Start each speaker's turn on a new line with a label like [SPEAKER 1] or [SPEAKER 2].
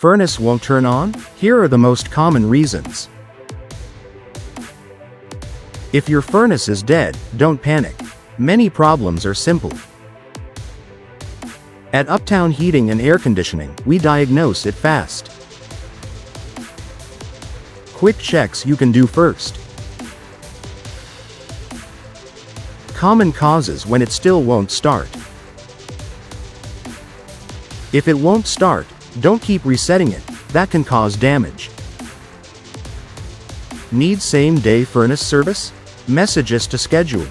[SPEAKER 1] Furnace won't turn on? Here are the most common reasons. If your furnace is dead, don't panic. Many problems are simple. At Uptown Heating and Air Conditioning, we diagnose it fast. Quick checks you can do first. Common causes when it still won't start. If it won't start, don't keep resetting it, that can cause damage. Need same-day furnace service? Message us to schedule.